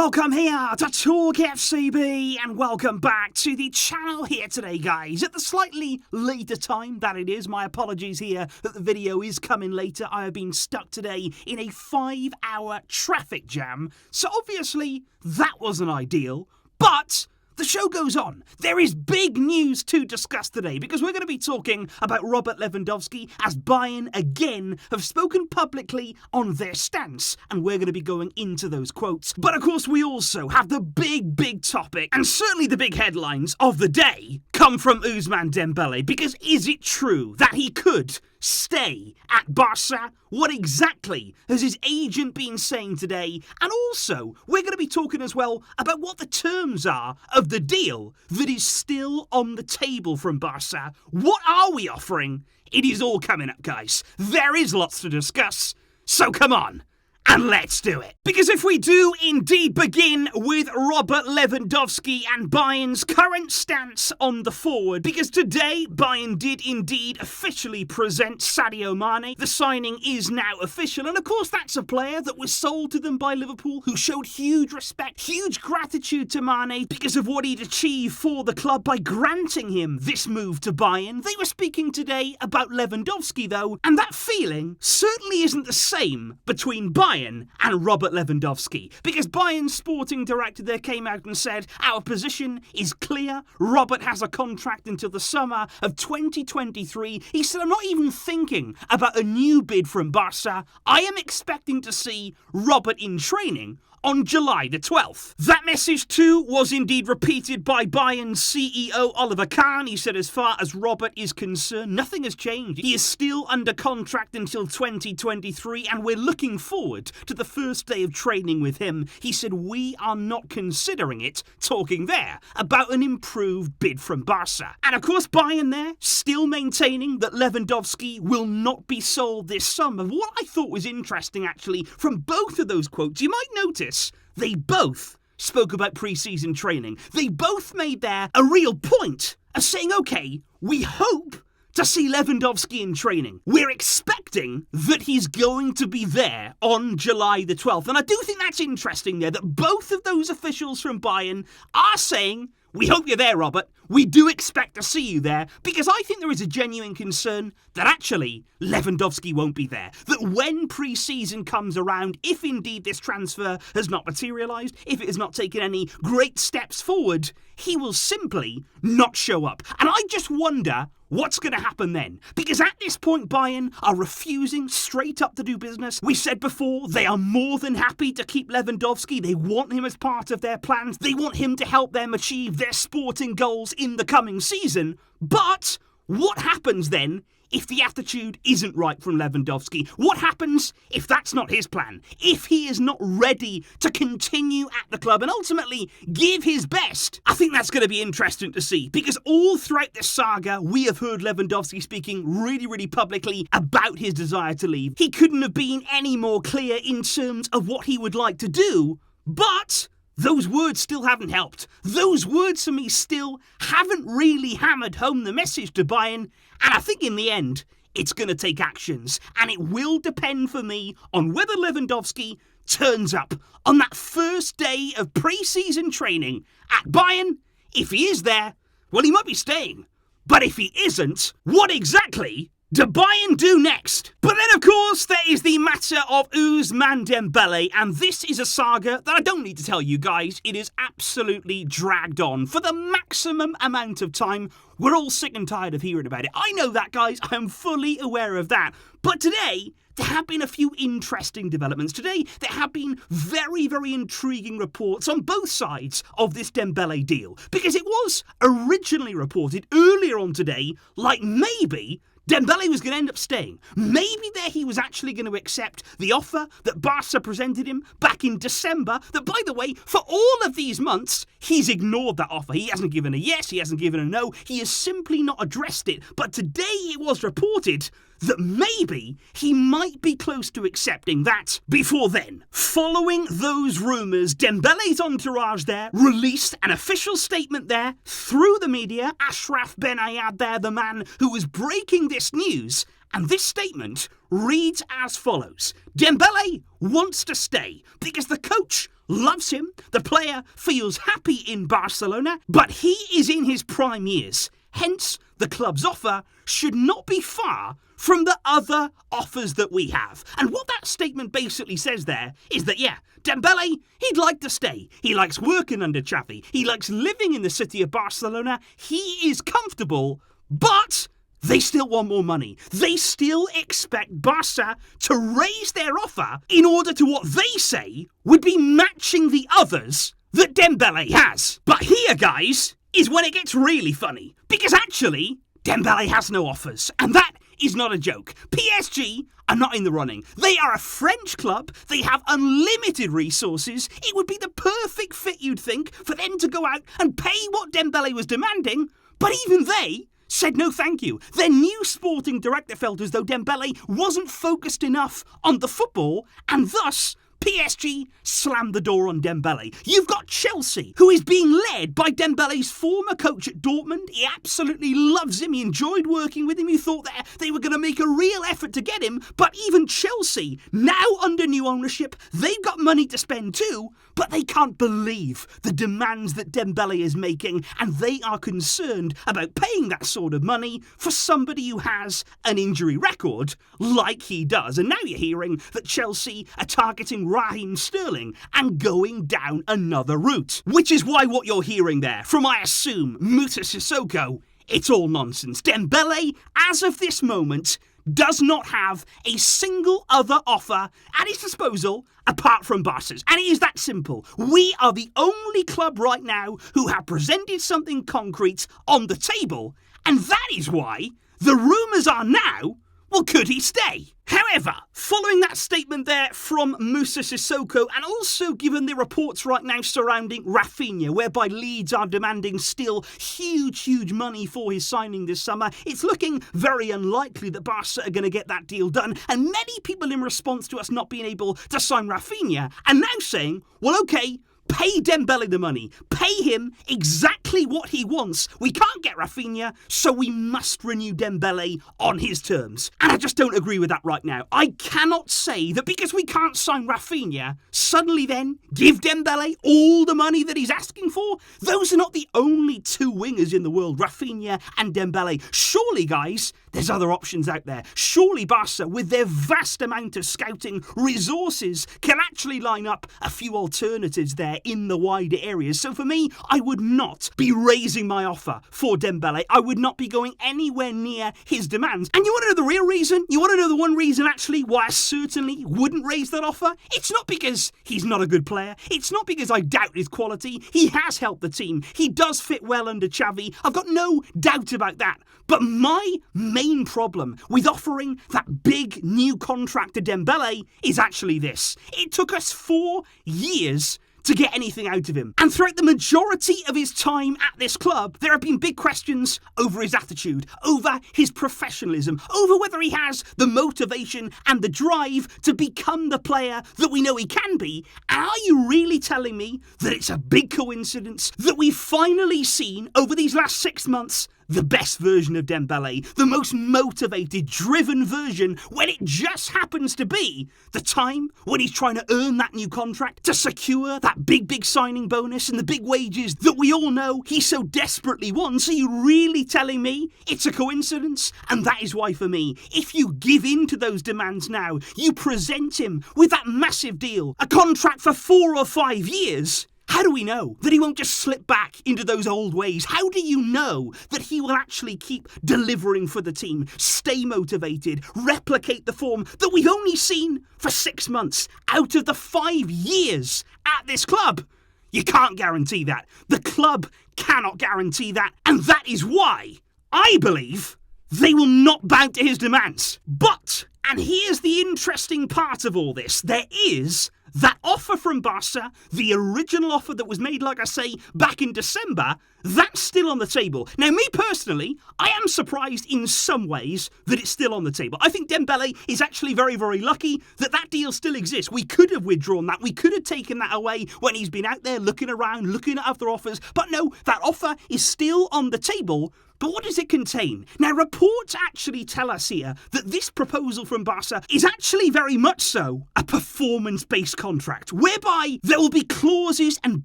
welcome here to TalkFCB and welcome back to the channel here today, guys. At the slightly later time that it is, my apologies here that the video is coming later. I have been stuck today in a 5-hour traffic jam, so obviously that wasn't ideal, but the show goes on. There is big news to discuss today because we're going to be talking about Robert Lewandowski as Bayern again have spoken publicly on their stance, and we're going to be going into those quotes. But of course we also have the big topic, and certainly the big headlines of the day come from Ousmane Dembele, because is it true that he could stay at Barça? What exactly has his agent been saying today? And also, we're going to be talking as well about what the terms are of the deal that is still on the table from Barça. What are we offering? It is all coming up, guys. There is lots to discuss, so come on. And let's do it. Because if we do indeed begin with Robert Lewandowski and Bayern's current stance on the forward, because today Bayern did indeed officially present Sadio Mane. The signing is now official, and of course that's a player that was sold to them by Liverpool, who showed huge respect, huge gratitude to Mane because of what he'd achieved for the club by granting him this move to Bayern. They were speaking today about Lewandowski though, and that feeling certainly isn't the same between Bayern and Robert Lewandowski, because Bayern's sporting director there came out and said, our position is clear. Robert has a contract until the summer of 2023. He said, I'm not even thinking about a new bid from Barca. I am expecting to see Robert in training on July the 12th. That message too was indeed repeated by Bayern's CEO Oliver Kahn. He said as far as Robert is concerned, nothing has changed. He is still under contract until 2023 and we're looking forward to the first day of training with him. He said we are not considering it, talking there about an improved bid from Barca. And of course Bayern there still maintaining that Lewandowski will not be sold this summer. What I thought was interesting actually from both of those quotes, you might notice they both spoke about pre-season training. They both made there a real point of saying, okay, we hope to see Lewandowski in training. We're expecting that he's going to be there on July the 12th. And I do think that's interesting there, that both of those officials from Bayern are saying, we hope you're there, Robert. We do expect to see you there, because I think there is a genuine concern that actually Lewandowski won't be there. That when pre-season comes around, if indeed this transfer has not materialised, if it has not taken any great steps forward, he will simply not show up. And I just wonder what's going to happen then? Because at this point, Bayern are refusing straight up to do business. We said before, they are more than happy to keep Lewandowski. They want him as part of their plans. They want him to help them achieve their sporting goals in the coming season. But what happens then if the attitude isn't right from Lewandowski? What happens if that's not his plan? If he is not ready to continue at the club and ultimately give his best? I think that's going to be interesting to see, because all throughout this saga, we have heard Lewandowski speaking really publicly about his desire to leave. He couldn't have been any more clear in terms of what he would like to do, but those words still haven't helped. Those words for me still haven't really hammered home the message to Bayern, and I think in the end, it's going to take actions, and it will depend for me on whether Lewandowski turns up on that first day of pre-season training at Bayern. If he is there, well, he might be staying. But if he isn't, what exactly do Bayern do next? But then, of course, there is the matter of Ousmane Dembele, and this is a saga that I don't need to tell you guys. It is absolutely dragged on for the maximum amount of time. We're all sick and tired of hearing about it. I know that, guys. I am fully aware of that. But today, there have been a few interesting developments. Today, there have been very intriguing reports on both sides of this Dembele deal, because it was originally reported earlier on today like maybe Dembele was going to end up staying. Maybe there he was actually going to accept the offer that Barca presented him back in December, that, by the way, for all of these months, he's ignored that offer. He hasn't given a yes, he hasn't given a no, he has simply not addressed it. But today it was reported that maybe he might be close to accepting that. Before then, following those rumours, Dembele's entourage there released an official statement there through the media. Ashraf Ben Ayad there, the man who was breaking this news, and this statement reads as follows. Dembele wants to stay because the coach loves him, The player feels happy in Barcelona, but he is in his prime years. Hence, the club's offer should not be far from the other offers that we have. And what that statement basically says there is that, yeah, Dembele, he'd like to stay. He likes working under Xavi. He likes living in the city of Barcelona. He is comfortable, but they still want more money. They still expect Barca to raise their offer in order to what they say would be matching the others that Dembele has. But here, guys, is when it gets really funny. Because actually, Dembele has no offers. And that is not a joke. PSG are not in the running. They are a French club. They have unlimited resources. It would be the perfect fit, you'd think, for them to go out and pay what Dembele was demanding. But even they said no thank you. Their new sporting director felt as though Dembele wasn't focused enough on the football, and thus PSG slammed the door on Dembele. You've got Chelsea, who is being led by Dembele's former coach at Dortmund. He absolutely loves him. He enjoyed working with him. He thought that they were going to make a real effort to get him. But even Chelsea, now under new ownership, they've got money to spend too, but they can't believe the demands that Dembele is making, and they are concerned about paying that sort of money for somebody who has an injury record like he does. And now you're hearing that Chelsea are targeting Raheem Sterling and going down another route. Which is why what you're hearing there from, I assume, Moussa Sissoko, it's all nonsense. Dembele, as of this moment, does not have a single other offer at his disposal apart from Barca's. And it is that simple. We are the only club right now who have presented something concrete on the table, and that is why the rumours are now, well, could he stay? However, following that statement there from Moussa Sissoko, and also given the reports right now surrounding Rafinha, whereby Leeds are demanding still huge money for his signing this summer, it's looking very unlikely that Barca are going to get that deal done. And many people, in response to us not being able to sign Rafinha, are now saying, well, okay, pay Dembele the money. Pay him exactly what he wants. We can't get Rafinha, so we must renew Dembele on his terms. And I just don't agree with that right now. I cannot say that because we can't sign Rafinha, suddenly then give Dembele all the money that he's asking for. Those are not the only two wingers in the world, Rafinha and Dembele. Surely, guys, there's other options out there. Surely Barca, with their vast amount of scouting resources, can actually line up a few alternatives there in the wider areas. So for me, I would not be raising my offer for Dembele. I would not be going anywhere near his demands. And you want to know the real reason? You want to know the one reason actually why I certainly wouldn't raise that offer? It's not because he's not a good player. It's not because I doubt his quality. He has helped the team. He does fit well under Xavi. I've got no doubt about that. But my main problem with offering that big new contract to Dembele is actually this. It took us 4 years to get anything out of him. And throughout the majority of his time at this club, there have been big questions over his attitude, over his professionalism, over whether he has the motivation and the drive to become the player that we know he can be. And are you really telling me that it's a big coincidence that we've finally seen over these last 6 months the best version of Dembele, the most motivated, driven version, when it just happens to be the time when he's trying to earn that new contract, to secure that big signing bonus and the big wages that we all know he so desperately wants? Are you really telling me it's a coincidence? And that is why, for me, if you give in to those demands now, you present him with that massive deal, a contract for 4 or 5 years, how do we know that he won't just slip back into those old ways? How do you know that he will actually keep delivering for the team, stay motivated, replicate the form that we've only seen for 6 months out of the 5 years at this club? You can't guarantee that. The club cannot guarantee that. And that is why I believe they will not bow to his demands. But, and here's the interesting part of all this, there is that offer from Barca, the original offer that was made, like I say, back in December, that's still on the table. Now, me personally, I am surprised in some ways that it's still on the table. I think Dembele is actually very lucky that that deal still exists. We could have withdrawn that. We could have taken that away when he's been out there looking around, looking at other offers. But no, that offer is still on the table But what does it contain? Now, reports actually tell us here that this proposal from Barca is actually very much so a performance-based contract, whereby there will be clauses and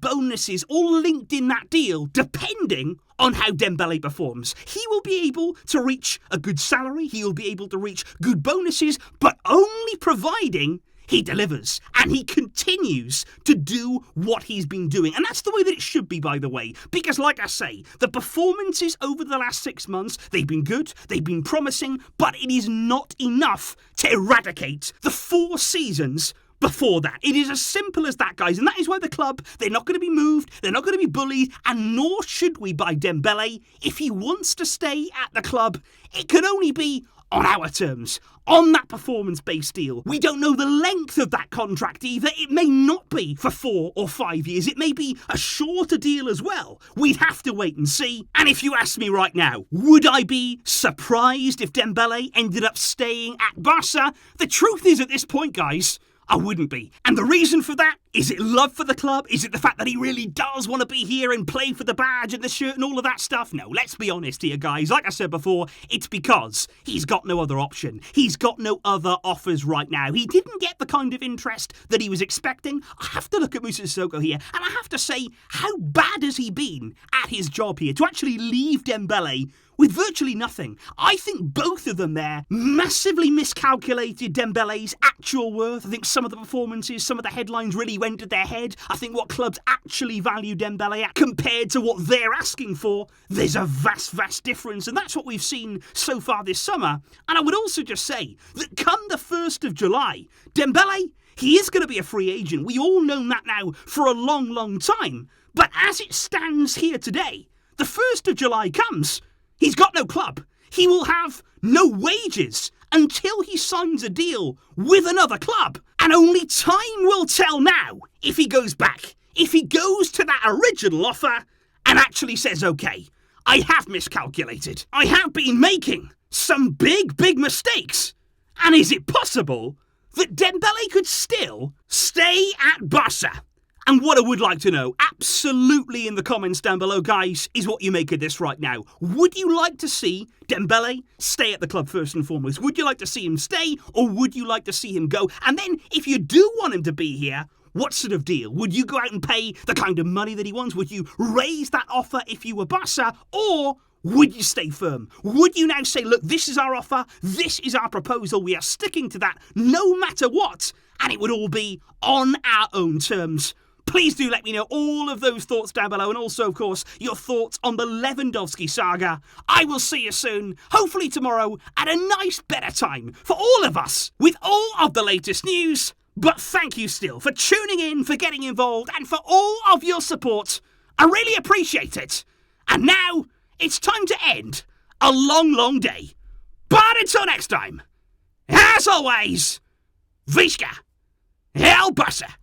bonuses all linked in that deal, depending on how Dembele performs. He will be able to reach a good salary, he will be able to reach good bonuses, but only providing he delivers, and he continues to do what he's been doing. And that's the way that it should be, by the way, because like I say, the performances over the last 6 months, they've been good, they've been promising, but it is not enough to eradicate the 4 seasons before that. It is as simple as that, guys, and that is why the club, they're not going to be moved, they're not going to be bullied, and nor should we by Dembele. If he wants to stay at the club, it can only be on our terms, on that performance-based deal. We don't know the length of that contract either. It may not be for 4 or 5 years. It may be a shorter deal as well. We'd have to wait and see. And if you ask me right now, would I be surprised if Dembele ended up staying at Barca? The truth is, at this point, guys, I wouldn't be. And the reason for that, is it love for the club? Is it the fact that he really does want to be here and play for the badge and the shirt and all of that stuff? No, let's be honest here, guys. Like I said before, it's because he's got no other option. He's got no other offers right now. He didn't get the kind of interest that he was expecting. I have to look at Moussa Sissoko here, and I have to say, how bad has he been at his job here to actually leave Dembele with virtually nothing? I think both of them there massively miscalculated Dembele's actual worth. I think some of the performances, some of the headlines really went to their head. I think what clubs actually value Dembele at compared to what they're asking for, there's a vast difference. And that's what we've seen so far this summer. And I would also just say that come the 1st of July, Dembele, he is going to be a free agent. We all know that now for a long time. But as it stands here today, the 1st of July comes, he's got no club. He will have no wages until he signs a deal with another club. And only time will tell now if he goes back, if he goes to that original offer and actually says, okay, I have miscalculated. I have been making some big mistakes. And is it possible that Dembele could still stay at Barca? And what I would like to know, absolutely in the comments down below, guys, is what you make of this right now. Would you like to see Dembele stay at the club first and foremost? Would you like to see him stay, or would you like to see him go? And then, if you do want him to be here, what sort of deal? Would you go out and pay the kind of money that he wants? Would you raise that offer if you were Barca, or would you stay firm? Would you now say, look, this is our offer, this is our proposal, we are sticking to that no matter what, and it would all be on our own terms? Please do let me know all of those thoughts down below, and also, of course, your thoughts on the Lewandowski saga. I will see you soon, hopefully tomorrow, at a nice, better time for all of us, with all of the latest news. But thank you still for tuning in, for getting involved, and for all of your support. I really appreciate it. And now, it's time to end a long day. But until next time, as always, Visca El Barça.